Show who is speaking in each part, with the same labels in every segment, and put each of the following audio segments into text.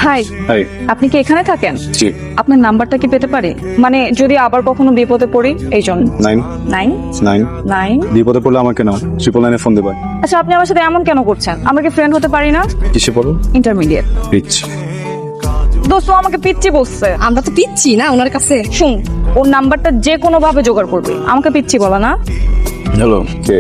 Speaker 1: High,
Speaker 2: high.
Speaker 1: আপনি কি এখানে থাকেন?
Speaker 2: জি।
Speaker 1: আপনার নাম্বারটা কি পেতে পারি? মানে যদি আবার কখনো বিপদে পড়ি এই জন্য।
Speaker 2: 9
Speaker 1: 9
Speaker 2: 9
Speaker 1: 9।
Speaker 2: বিপদে পড়লে আমাকে নাও, 999 ফোন দেবে।
Speaker 1: আচ্ছা, আপনি আমার সাথে এমন কেন করছেন? আমরা কি ফ্রেন্ড হতে পারি না?
Speaker 2: কিসে পড়ো?
Speaker 1: ইন্টারমিডিয়েট।
Speaker 2: রিচ।
Speaker 1: দোস্ত আমাকে পিচ্ছি বলছে।
Speaker 3: আমরা তো পিচ্ছি না ওনার কাছে।
Speaker 1: শুন, ওর নাম্বারটা যে কোনো ভাবে জোগাড় করবে, আমাকে পিচ্ছি বলা না।
Speaker 2: হ্যালো, কে?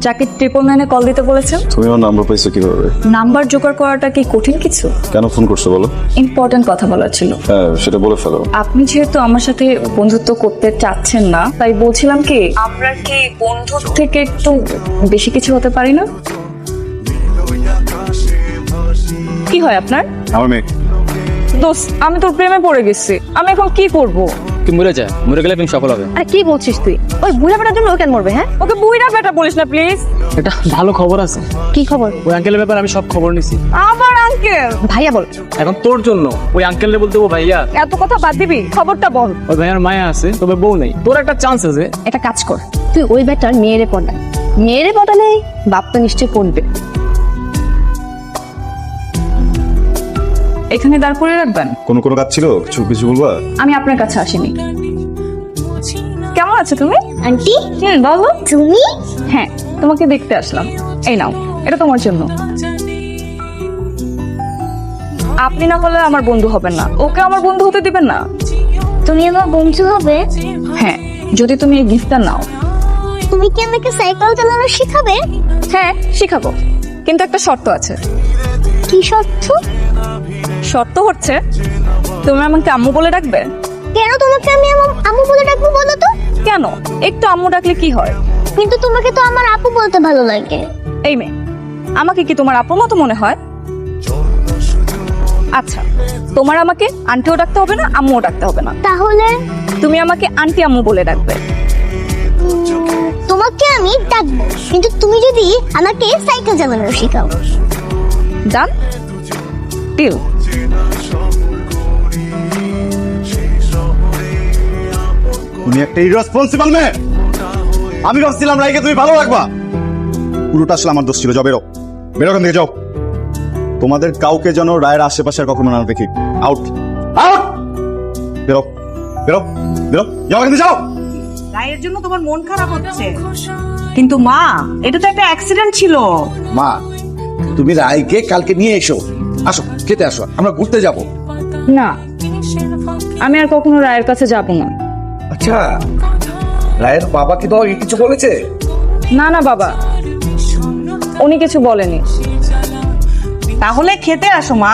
Speaker 1: যাকে 999 কল দিতে বলেছেন।
Speaker 2: তুমি আমার নাম্বার পাইছো কিভাবে?
Speaker 1: নাম্বার জোগাড় করাটা কি কঠিন কিছু?
Speaker 2: কেন ফোন করছো বলো?
Speaker 1: ইম্পর্টেন্ট কথা বলার ছিল।
Speaker 2: হ্যাঁ, সেটা বলে ফেলো।
Speaker 1: আপনি যেহেতু আমার সাথে বন্ধুত্ব করতে চাচ্ছেন না, তাই বলছিলাম কি আমরা কি বন্ধুর থেকে একটু বেশি কিছু হতে পারি না? কি হয় আপনার?
Speaker 2: আমার মেয়ে।
Speaker 1: দোস্ত, আমি তোর প্রেমে পড়ে গেছি, আমি এখন কি করব?
Speaker 4: তুই মরে যা, মরে গেলে প্রেম সফল হবে।
Speaker 3: আরে কি বলছিস তুই? ওই বুড়া বেটার জন্য ও কেন মরবে? হ্যাঁ,
Speaker 1: ওকে বুইড়া বেটা বলিস না প্লিজ।
Speaker 4: একটা ভালো খবর আছে।
Speaker 3: কি খবর?
Speaker 4: ওই আঙ্কেলের ব্যাপারে আমি সব খবর নিছি।
Speaker 1: আবার আঙ্কেল?
Speaker 3: ভাইয়া বল।
Speaker 4: এখন তোর জন্য ওই আঙ্কেলরে বলতে ও ভাইয়া।
Speaker 1: এত কথা বাদ দিবি, খবরটা বল।
Speaker 4: ওই ভাইয়ার মায়া আছে, তবে বউ নেই। তোর একটা চান্স আছে।
Speaker 3: একটা কাজ কর, তুই ওই বেটার মেয়েরে পড়া। মেয়েরে পড়া নেই, বাপ তো নিশ্চয়ই পড়বে।
Speaker 1: এখানে দাঁড় করে রাখবেন?
Speaker 2: কোনো কাজ ছিল? কিছু বলবা?
Speaker 1: আমি আপনার কাছে আসিনি। কেমন আছো তুমি?
Speaker 3: আন্টি
Speaker 1: বলো।
Speaker 3: তুমি?
Speaker 1: হ্যাঁ, তোমাকে দেখতে আসলাম। এই নাও, এটা তোমার জন্য। আপনি না হলে আমার বন্ধু হবেন না, ওকে আমার বন্ধু হতে দিবেন না।
Speaker 5: তুমি আমার বন্ধু হবে?
Speaker 1: হ্যাঁ, যদি তুমি এই গিফটটা নাও।
Speaker 5: তুমি কি আমাকে সাইকেল চালানো শেখাবে?
Speaker 1: হ্যাঁ, শিখাবো, কিন্তু একটা শর্ত আছে।
Speaker 5: কি শর্ত?
Speaker 1: শর্ত হচ্ছে তুমি আমাকে আম্মু বলে ডাকবে।
Speaker 5: কেন তোমাকে আমি আম্মু বলে ডাকবো বলো তো?
Speaker 1: কেন? একটু আম্মু ডাকলে কি হয়?
Speaker 5: কিন্তু তোমাকে তো আমার আপু বলতে ভালো লাগে।
Speaker 1: এই মেয়ে, আমাকে কি তোমার আপুর মতো মনে হয়? আচ্ছা, তোমার আমাকে আন্টিও ডাকতে হবে না, আম্মুও ডাকতে হবে না।
Speaker 5: তাহলে
Speaker 1: তুমি আমাকে আন্টি আম্মু বলে ডাকবে।
Speaker 5: তোমাকে আমি ডাকবো, কিন্তু তুমি যদি আমাকে সাইকেল চালানো শেখাও।
Speaker 1: Done deal.
Speaker 2: তুমি একটা ইররেসপন্সিবল মেয়ে। আমি ভাবছিলাম রাইকে তুমি ভালো রাখবা, পুরোটা আসলে আমার দোষ ছিল। যাও, বেরো বেরো, এখান থেকে যাও। তোমাদের কাউকে যেন রায়ের আশেপাশে আর কখনো না দেখি। আউট আউট, বেরো বেরো বেরো, যাও এখান থেকে, যাও।
Speaker 6: রায়ের জন্য তোমার মন খারাপ হচ্ছে, কিন্তু মা, এটা তো একটা অ্যাক্সিডেন্ট ছিল।
Speaker 7: মা, তুমি রায়কে কালকে নিয়ে এসো। আসো, খেতে আসো, আমরা ঘুরতে যাব।
Speaker 1: না, আমি আর কখনো রায়ের কাছে যাব না।
Speaker 7: আচ্ছা, রায়ের বাবা কি তোমাকে কিছু বলেছে?
Speaker 1: না না বাবা, উনি কিছু বলেনি।
Speaker 6: তাহলে খেতে আসো মা।